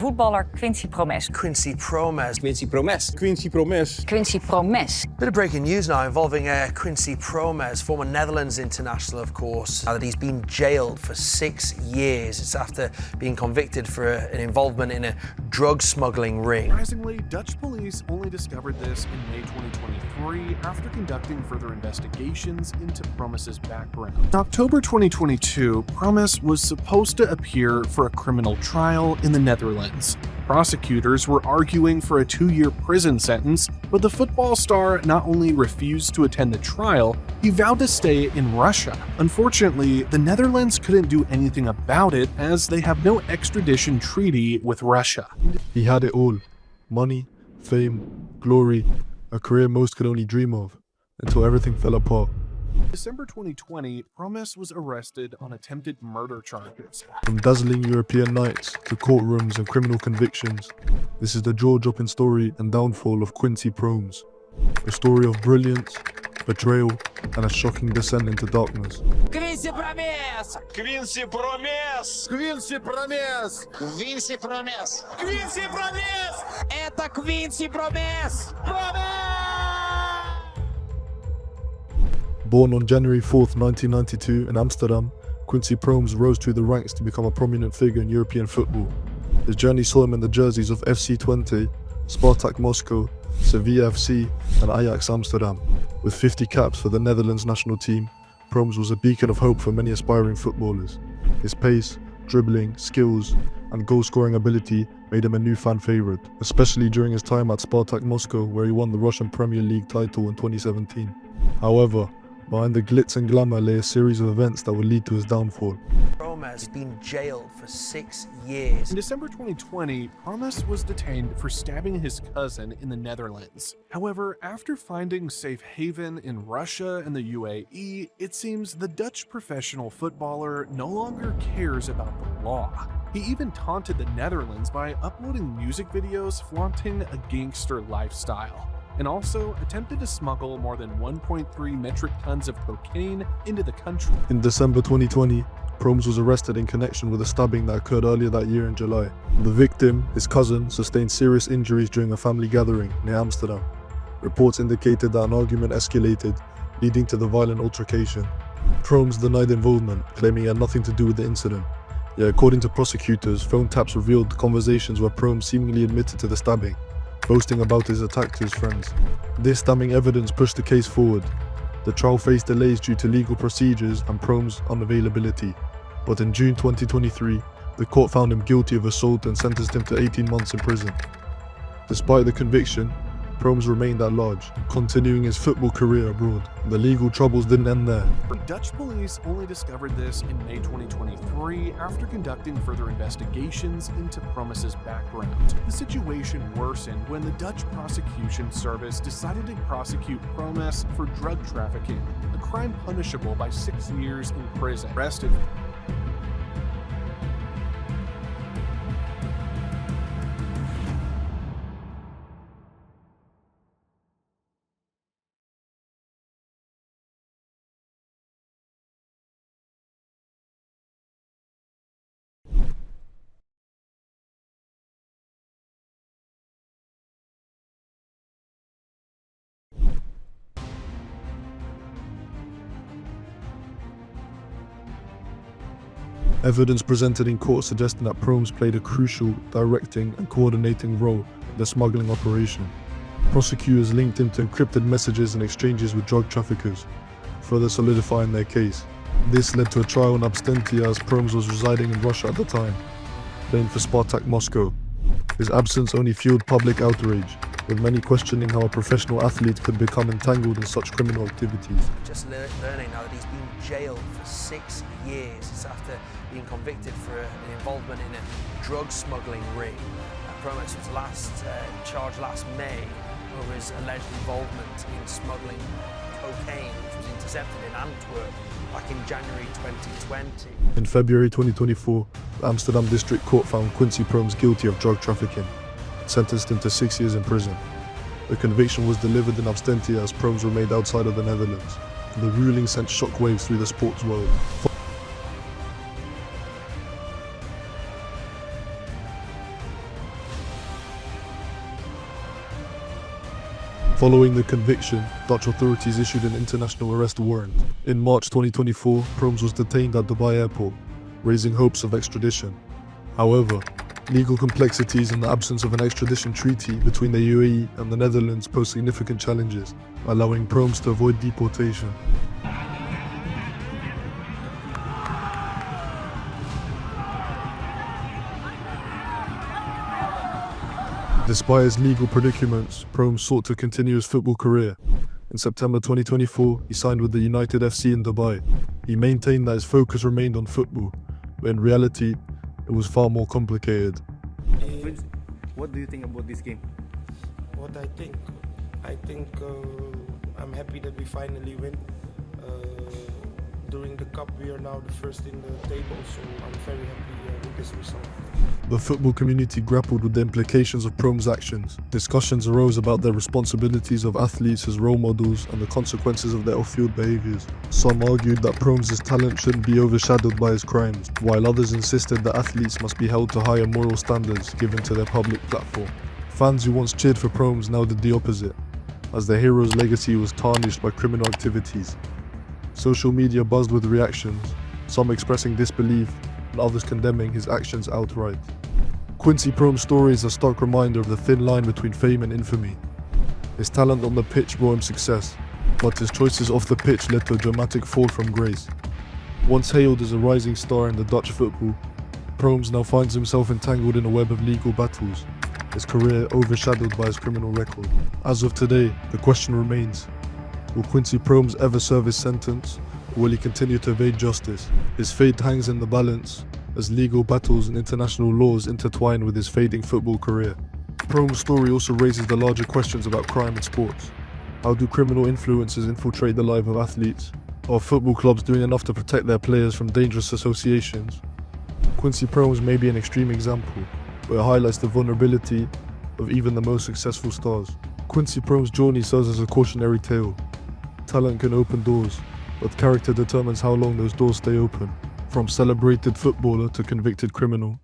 Voetballer Quincy Promes. Quincy Promes. Quincy Promes. Quincy Promes. Quincy Promes. Bit of breaking news now involving Quincy Promes, former Netherlands international, of course, now that he's been jailed for 6 years. It's after being convicted for an involvement in a drug smuggling ring. Surprisingly, Dutch police only discovered this in May 2023 after conducting further investigations into Promes's background. In October 2022, Promes was supposed to appear for a criminal trial in the Netherlands. Prosecutors were arguing for a 2-year prison sentence, but the football star not only refused to attend the trial, he vowed to stay in Russia. Unfortunately, the Netherlands couldn't do anything about it as they have no extradition treaty with Russia. He had it all: money, fame, glory, a career most could only dream of, until everything fell apart. In December 2020, Promes was arrested on attempted murder charges. From dazzling European nights to courtrooms and criminal convictions, this is the jaw-dropping story and downfall of Quincy Promes. A story of brilliance, betrayal, and a shocking descent into darkness. Quincy Promes! Quincy Promes! Quincy Promes! Quincy Promes! Quincy Promes! Это Quincy Promes! Born on January 4th, 1992 in Amsterdam, Quincy Promes rose through the ranks to become a prominent figure in European football. His journey saw him in the jerseys of FC Twente, Spartak Moscow, Sevilla FC and Ajax Amsterdam. With 50 caps for the Netherlands national team, Promes was a beacon of hope for many aspiring footballers. His pace, dribbling, skills and goal-scoring ability made him a new fan favourite, especially during his time at Spartak Moscow, where he won the Russian Premier League title in 2017. However, behind the glitz and glamour lay a series of events that would lead to his downfall. Promes has been jailed for 6 years. In December 2020, Promes was detained for stabbing his cousin in the Netherlands. However, after finding safe haven in Russia and the UAE, it seems the Dutch professional footballer no longer cares about the law. He even taunted the Netherlands by uploading music videos flaunting a gangster lifestyle, and also attempted to smuggle more than 1.3 metric tons of cocaine into the country. In December 2020, Promes was arrested in connection with a stabbing that occurred earlier that year in July. The victim, his cousin, sustained serious injuries during a family gathering near Amsterdam. Reports indicated that an argument escalated, leading to the violent altercation. Promes denied involvement, claiming he had nothing to do with the incident. Yet according to prosecutors, phone taps revealed conversations where Promes seemingly admitted to the stabbing, boasting about his attack to his friends. This damning evidence pushed the case forward. The trial faced delays due to legal procedures and Promes' unavailability, but in June 2023, the court found him guilty of assault and sentenced him to 18 months in prison. Despite the conviction, Promes remained at large, continuing his football career abroad. The legal troubles didn't end there. Dutch police only discovered this in May 2023 after conducting further investigations into Promes's background. The situation worsened when the Dutch prosecution service decided to prosecute Promes for drug trafficking, a crime punishable by 6 years in prison. Arrested. Evidence presented in court suggesting that Promes played a crucial directing and coordinating role in the smuggling operation. Prosecutors linked him to encrypted messages and exchanges with drug traffickers, further solidifying their case. This led to a trial in absentia as Promes was residing in Russia at the time, playing for Spartak Moscow. His absence only fueled public outrage, with many questioning how a professional athlete could become entangled in such criminal activities. Just learning now that he's been jailed for 6 years. It's after being convicted for an involvement in a drug smuggling ring. Promes was last charged last May over his alleged involvement in smuggling cocaine, which was intercepted in Antwerp back in January 2020. In February 2024, the Amsterdam District Court found Quincy Promes guilty of drug trafficking, sentenced him to 6 years in prison. The conviction was delivered in absentia as Promes remained outside of the Netherlands. The ruling sent shockwaves through the sports world. Following the conviction, Dutch authorities issued an international arrest warrant. In March 2024, Promes was detained at Dubai Airport, raising hopes of extradition. However, legal complexities and the absence of an extradition treaty between the UAE and the Netherlands pose significant challenges, allowing Promes to avoid deportation. Despite his legal predicaments, Promes sought to continue his football career. In September 2024, he signed with the United FC in Dubai. He maintained that his focus remained on football, but in reality, it was far more complicated. Vince, what do you think about this game? What I think I'm happy that we finally win. During the cup, we are now the first in the table, so I'm very happy with this result. The football community grappled with the implications of Promes' actions. Discussions arose about the responsibilities of athletes as role models and the consequences of their off-field behaviours. Some argued that Promes' talent shouldn't be overshadowed by his crimes, while others insisted that athletes must be held to higher moral standards given to their public platform. Fans who once cheered for Promes now did the opposite, as the hero's legacy was tarnished by criminal activities. Social media buzzed with reactions, some expressing disbelief and others condemning his actions outright. Quincy Promes' story is a stark reminder of the thin line between fame and infamy. His talent on the pitch brought him success, but his choices off the pitch led to a dramatic fall from grace. Once hailed as a rising star in the Dutch football, Promes now finds himself entangled in a web of legal battles, his career overshadowed by his criminal record. As of today, the question remains: will Quincy Promes ever serve his sentence, or will he continue to evade justice? His fate hangs in the balance, as legal battles and international laws intertwine with his fading football career. Promes' story also raises the larger questions about crime in sports. How do criminal influences infiltrate the life of athletes? Are football clubs doing enough to protect their players from dangerous associations? Quincy Promes may be an extreme example, but it highlights the vulnerability of even the most successful stars. Quincy Promes' journey serves as a cautionary tale. Talent can open doors, but character determines how long those doors stay open. From celebrated footballer to convicted criminal,